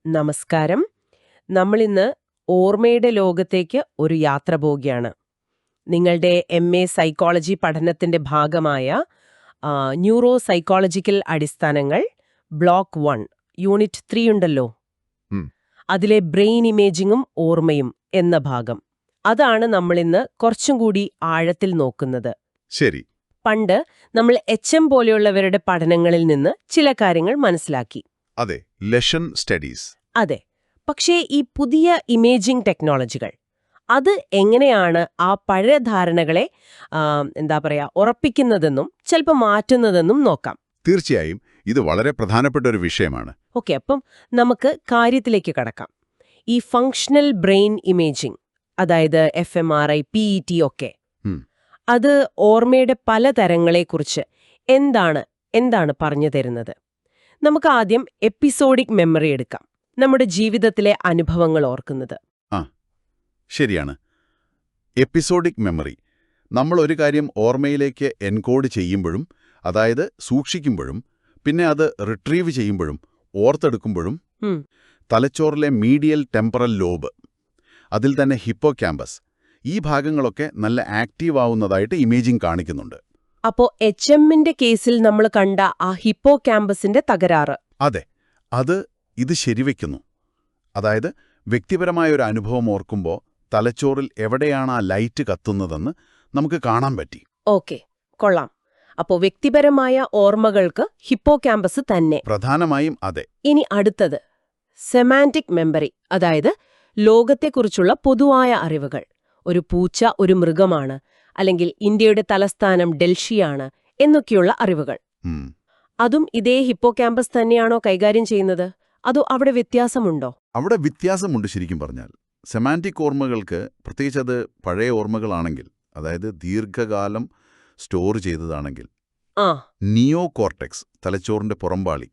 നമസ്കാരം. നമ്മളിന്ന് ഓർമ്മയുടെ ലോകത്തേക്ക് ഒരു യാത്ര പോവുകയാണ്. നിങ്ങളുടെ MA സൈക്കോളജി പഠനത്തിന്റെ ഭാഗമായ ന്യൂറോ സൈക്കോളജിക്കൽ അടിസ്ഥാനങ്ങൾ ബ്ലോക്ക് 1 യൂണിറ്റ് 3 ഉണ്ടല്ലോ. ഉം. അതിലെ ബ്രെയിൻ ഇമേജിങ്ങും ഓർമ്മയും എന്ന ഭാഗം. അതാണ് നമ്മളിന്ന് കുറച്ചും കൂടി ആഴത്തിൽ നോക്കുന്നത്. ശരി. പണ്ട് നമ്മൾ HM പോലെയുള്ളവരുടെ പഠനങ്ങളിൽ നിന്ന് ചില കാര്യങ്ങൾ മനസ്സിലാക്കി. അതെ, ലെഷൻ സ്റ്റഡീസ്. അതെ. പക്ഷേ ഈ പുതിയ ഇമേജിംഗ് ടെക്നോളജികൾ അത് എങ്ങനെയാണ് ആ പഴയ ധാരണകളെ ഉറപ്പിക്കുന്നതെന്നും ചിലപ്പോൾ മാറ്റുന്നതെന്നും നോക്കാം. തീർച്ചയായും ഇത് വളരെ പ്രധാനപ്പെട്ട ഒരു വിഷയമാണ്. ഓക്കെ, അപ്പം നമുക്ക് കാര്യത്തിലേക്ക് കടക്കാം. ഈ ഫങ്ഷണൽ ബ്രെയിൻ ഇമേജിംഗ്, അതായത് FMRI, PET ഒക്കെ, ഉം. അത് ഓർമ്മയുടെ പല തരങ്ങളെക്കുറിച്ച് എന്താണ് പറഞ്ഞു തരുന്നത്? നമുക്ക് ആദ്യം എപ്പിസോഡിക് മെമ്മറി എടുക്കാം. നമ്മുടെ ജീവിതത്തിലെ അനുഭവങ്ങൾ ഓർക്കുന്നത്. ശരിയാണ്. എപ്പിസോഡിക് മെമ്മറി നമ്മൾ ഒരു കാര്യം ഓർമ്മയിലേക്ക് എൻകോഡ് ചെയ്യുമ്പോഴും, അതായത് സൂക്ഷിക്കുമ്പോഴും, പിന്നെ അത് റിട്രീവ് ചെയ്യുമ്പോഴും, ഓർത്തെടുക്കുമ്പോഴും ഉം. തലച്ചോറിലെ മീഡിയൽ ടെമ്പറൽ ലോബ്, അതിൽ തന്നെ ഹിപ്പോക്യാമ്പസ്, ഈ ഭാഗങ്ങളൊക്കെ നല്ല ആക്റ്റീവ് ആവുന്നതായിട്ട് ഇമേജിംഗ് കാണിക്കുന്നുണ്ട്. അപ്പോ HMന്റെ കേസിൽ നമ്മൾ കണ്ട ആ ഹിപ്പോ ക്യാമ്പസിന്റെ തകരാറ്. അതെ, ഇത് ശരിവെക്കുന്നു. അതായത് വ്യക്തിപരമായ ഒരു അനുഭവം ഓർക്കുമ്പോൾ തലച്ചോറിൽ എവിടെയാണ് ആ ലൈറ്റ് കത്തുന്നതെന്ന് നമുക്ക് കാണാൻ പറ്റി. ഓക്കെ, കൊള്ളാം. അപ്പോ വ്യക്തിപരമായ ഓർമ്മകൾക്ക് ഹിപ്പോ ക്യാമ്പസ് തന്നെ പ്രധാനമായും. അതെ. ഇനി അടുത്തത് സെമാന്റിക് മെമ്മറി, അതായത് ലോകത്തെക്കുറിച്ചുള്ള പൊതുവായ അറിവുകൾ. ഒരു പൂച്ച ഒരു മൃഗമാണ്, അല്ലെങ്കിൽ ഇന്ത്യയുടെ തലസ്ഥാനം ഡൽഹിയാണ് എന്നൊക്കെയുള്ള അറിവുകൾ. ഉം. അതും ഇതേ ഹിപ്പോ ക്യാമ്പസ് തന്നെയാണോ കൈകാര്യം ചെയ്യുന്നത്, അതോ അവിടെ വ്യത്യാസമുണ്ടോ? അവിടെ വ്യത്യാസമുണ്ട്. ശരിക്കും പറഞ്ഞാൽ സെമാന്റിക് ഓർമ്മകൾക്ക്, പ്രത്യേകിച്ച് അത് പഴയ ഓർമ്മകളാണെങ്കിൽ, അതായത് ദീർഘകാലം സ്റ്റോർ ചെയ്തതാണെങ്കിൽ, നിയോ കോർട്ടെക്സ്, തലച്ചോറിന്റെ പുറംപാളി,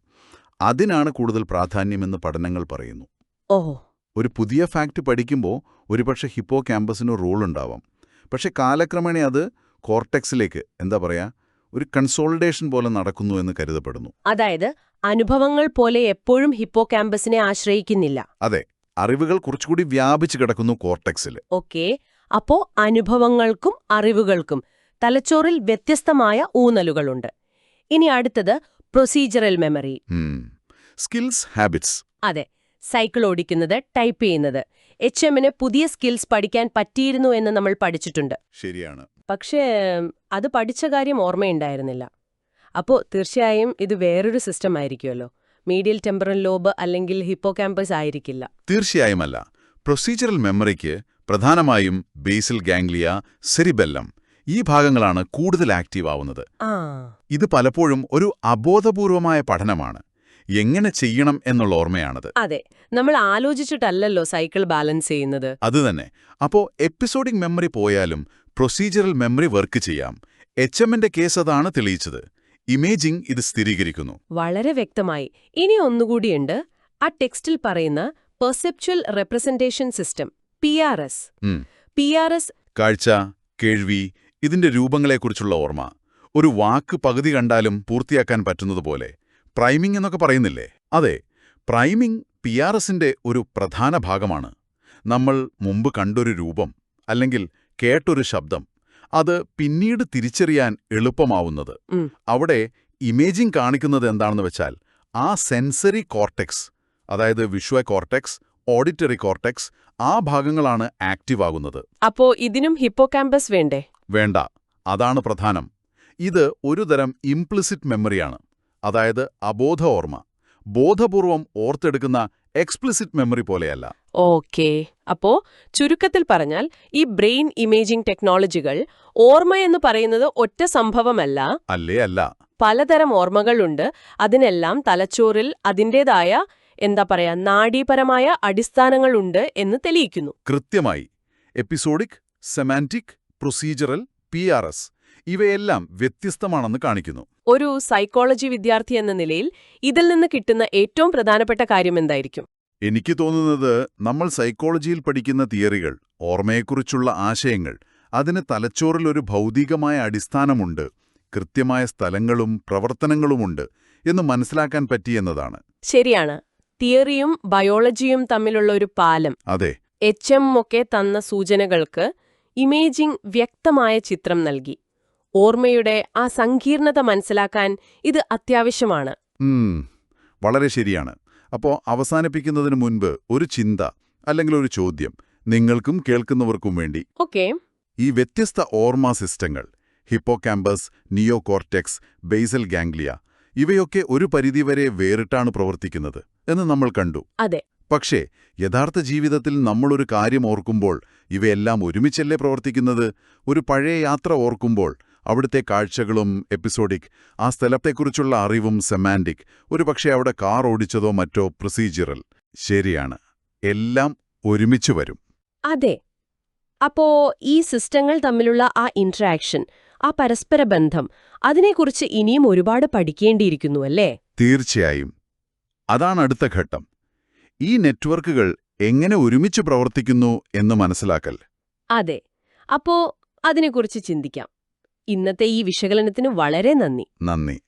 അതിനാണ് കൂടുതൽ പ്രാധാന്യമെന്ന് പഠനങ്ങൾ പറയുന്നു. ഓഹോ. ഒരു പുതിയ ഫാക്ട് പഠിക്കുമ്പോൾ ഒരുപക്ഷെ ഹിപ്പോ ക്യാമ്പസിന് റോളുണ്ടാവാം. പക്ഷെ കാലക്രമേണ അത് കോർട്ടെക്സിലേക്ക് ഒരു കൺസോളിഡേഷൻ പോലെ നടക്കുന്നു എന്ന് കരുതപ്പെടുന്നു. അതായത് അനുഭവങ്ങൾ പോലെ എപ്പോഴും ഹിപ്പോ ക്യാമ്പസിനെ ആശ്രയിക്കുന്നില്ല. അതെ, അറിവുകൾ കുറച്ചുകൂടി വ്യാപിച്ചു കിടക്കുന്നു കോർട്ടെക്സിൽ. ഓക്കെ, അപ്പോ അനുഭവങ്ങൾക്കും അറിവുകൾക്കും തലച്ചോറിൽ വ്യത്യസ്തമായ ഊന്നലുകളുണ്ട്. ഇനി അടുത്തത് പ്രൊസീജറൽ മെമ്മറി. Skills, habits. അതെ, സൈക്കിൾ ഓടിക്കുന്നത്, ടൈപ്പ് ചെയ്യുന്നത്. HMന് പുതിയ സ്കിൽസ് പഠിക്കാൻ പറ്റിയിരുന്നു എന്ന് നമ്മൾ പഠിച്ചിട്ടുണ്ട്. ശരിയാണ്. പക്ഷേ അത് പഠിച്ച കാര്യം ഓർമ്മയുണ്ടായിരുന്നില്ല. അപ്പോൾ തീർച്ചയായും ഇത് വേറൊരു സിസ്റ്റം ആയിരിക്കുമല്ലോ. മീഡിയൽ ടെമ്പറൽ ലോബ് അല്ലെങ്കിൽ ഹിപ്പോ ക്യാമ്പസ് ആയിരിക്കില്ല. തീർച്ചയായുമല്ല. പ്രൊസീജറൽ മെമ്മറിക്ക് പ്രധാനമായും ബേസൽ ഗാംഗ്ലിയ, സെറിബെല്ലം, ഈ ഭാഗങ്ങളാണ് കൂടുതൽ ആക്റ്റീവ് ആവുന്നത്. ഇത് പലപ്പോഴും ഒരു അബോധപൂർവമായ പഠനമാണ്. എങ്ങനെ ചെയ്യണം എന്നുള്ള ഓർമ്മയാണത്. അതെ, നമ്മൾ ആലോചിച്ചിട്ടല്ലല്ലോ സൈക്കിൾ ബാലൻസ് ചെയ്യുന്നത്. അതുതന്നെ. അപ്പോ എപ്പിസോഡിക് മെമ്മറി പോയാലും പ്രൊസീജറൽ മെമ്മറി വർക്ക് ചെയ്യാം. HMന്റെ കേസ് അതാണ് തെളിയിച്ചത്. ഇമേജിംഗ് ഇത് സ്ഥിരീകരിക്കുന്നു. വളരെ വ്യക്തമായി. ഇനി ഒന്നുകൂടിയുണ്ട്, ആ ടെക്സ്റ്റിൽ പറയുന്ന perceptual representation system, PRS. PRS കാഴ്ച, കേൾവി, ഇതിന്റെ രൂപങ്ങളെക്കുറിച്ചുള്ള ഓർമ്മ. ഒരു വാക്ക് പകുതി കണ്ടാലും പൂർത്തിയാക്കാൻ പറ്റുന്നതുപോലെ. പ്രൈമിംഗ് എന്നൊക്കെ പറയുന്നില്ലേ? അതെ, പ്രൈമിംഗ് PRSന്റെ ഒരു പ്രധാന ഭാഗമാണ്. നമ്മൾ മുമ്പ് കണ്ടൊരു രൂപം അല്ലെങ്കിൽ കേട്ടൊരു ശബ്ദം, അത് പിന്നീട് തിരിച്ചറിയാൻ എളുപ്പമാവുന്നത്. അവിടെ ഇമേജിംഗ് കാണിക്കുന്നത് എന്താണെന്ന് വെച്ചാൽ ആ സെൻസറി കോർട്ടെക്സ്, അതായത് വിഷ്വൽ കോർട്ടെക്സ്, ഓഡിറ്ററി കോർട്ടെക്സ്, ആ ഭാഗങ്ങളാണ് ആക്റ്റീവ് ആകുന്നത്. അപ്പോ ഇതിനും ഹിപ്പോ ക്യാമ്പസ് വേണ്ടേ? വേണ്ട, അതാണ് പ്രധാനം. ഇത് ഒരുതരം ഇംപ്ലിസിറ്റ് മെമ്മറിയാണ്, അതായത് അബോധ ഓർമ്മ. ബോധപൂർവം ഓർത്തെടുക്കുന്ന എക്സ്പ്ലിസിറ്റ് മെമ്മറി പോലെയല്ല. ഓക്കെ, അപ്പോ ചുരുക്കത്തിൽ പറഞ്ഞാൽ ഈ ബ്രെയിൻ ഇമേജിംഗ് ടെക്നോളജികൾ ഓർമ്മയെന്ന് പറയുന്നത് ഒറ്റ സംഭവമല്ല. അല്ല. പലതരം ഓർമ്മകളുണ്ട്. അതിനെല്ലാം തലച്ചോറിൽ അതിൻ്റെതായ നാഡീപരമായ അടിസ്ഥാനങ്ങളുണ്ട് എന്ന് തെളിയിക്കുന്നു. കൃത്യമായി. എപ്പിസോഡിക്, സെമാന്റിക്, പ്രൊസീജറൽ, PRS ഇവയെല്ലാം വ്യത്യസ്തമാണെന്ന് കാണിക്കുന്നു. ഒരു സൈക്കോളജി വിദ്യാർത്ഥി എന്ന നിലയിൽ ഇതിൽ നിന്ന് കിട്ടുന്ന ഏറ്റവും പ്രധാനപ്പെട്ട കാര്യം എന്തായിരിക്കും? എനിക്ക് തോന്നുന്നത്, നമ്മൾ സൈക്കോളജിയിൽ പഠിക്കുന്ന തിയറികൾ, ഓർമ്മയെക്കുറിച്ചുള്ള ആശയങ്ങൾ, അതിന് തലച്ചോറിൽ ഒരു ഭൗതികമായ അടിസ്ഥാനമുണ്ട്, കൃത്യമായ സ്ഥലങ്ങളും പ്രവർത്തനങ്ങളുമുണ്ട് എന്ന് മനസ്സിലാക്കാൻ പറ്റിയെന്നതാണ്. ശരിയാണ്. തിയറിയും ബയോളജിയും തമ്മിലുള്ള ഒരു പാലം. അതെ. HM ഒക്കെ തന്ന സൂചനകൾക്ക് ഇമേജിംഗ് വ്യക്തമായ ചിത്രം നൽകി. ഓർമ്മയുടെ ആ സങ്കീർണത മനസ്സിലാക്കാൻ ഇത് അത്യാവശ്യമാണ്. വളരെ ശരിയാണ്. അപ്പോൾ അവസാനിപ്പിക്കുന്നതിന് മുൻപ് ഒരു ചിന്ത അല്ലെങ്കിൽ ഒരു ചോദ്യം നിങ്ങൾക്കും കേൾക്കുന്നവർക്കും വേണ്ടി. ഓക്കെ. ഈ വ്യത്യസ്ത ഓർമ്മ സിസ്റ്റങ്ങൾ ഹിപ്പോകാമ്പസ്, നിയോകോർട്ടെക്സ്, ബേസൽ ഗാംഗ്ലിയ ഇവയൊക്കെ ഒരു പരിധിവരെ വേറിട്ടാണ് പ്രവർത്തിക്കുന്നത് എന്ന് നമ്മൾ കണ്ടു. അതെ. പക്ഷേ യഥാർത്ഥ ജീവിതത്തിൽ നമ്മളൊരു കാര്യം ഓർക്കുമ്പോൾ ഇവയെല്ലാം ഒരുമിച്ചല്ലേ പ്രവർത്തിക്കുന്നത്? ഒരു പഴയ യാത്ര ഓർക്കുമ്പോൾ അവിടുത്തെ കാഴ്ചകളും എപ്പിസോഡിക്, ആ സ്ഥലത്തെക്കുറിച്ചുള്ള അറിവും സെമാൻറ്റിക്, ഒരുപക്ഷെ അവിടെ കാർ ഓടിച്ചതോ മറ്റോ പ്രൊസീജിയറൽ. ശരിയാണ്, എല്ലാം ഒരുമിച്ച് വരും. അതെ. അപ്പോ ഈ സിസ്റ്റങ്ങൾ തമ്മിലുള്ള ആ ഇന്ററാക്ഷൻ, ആ പരസ്പര ബന്ധം, അതിനെക്കുറിച്ച് ഇനിയും ഒരുപാട് പഠിക്കേണ്ടിയിരിക്കുന്നു അല്ലേ? തീർച്ചയായും. അതാണ് അടുത്ത ഘട്ടം. ഈ നെറ്റ്വർക്കുകൾ എങ്ങനെ ഒരുമിച്ച് പ്രവർത്തിക്കുന്നു എന്ന് മനസ്സിലാക്കൽ. അതെ. അപ്പോ അതിനെക്കുറിച്ച് ചിന്തിക്കാം. ഇന്നത്തെ ഈ വിശകലനത്തിന് വളരെ നന്ദി. നന്ദി.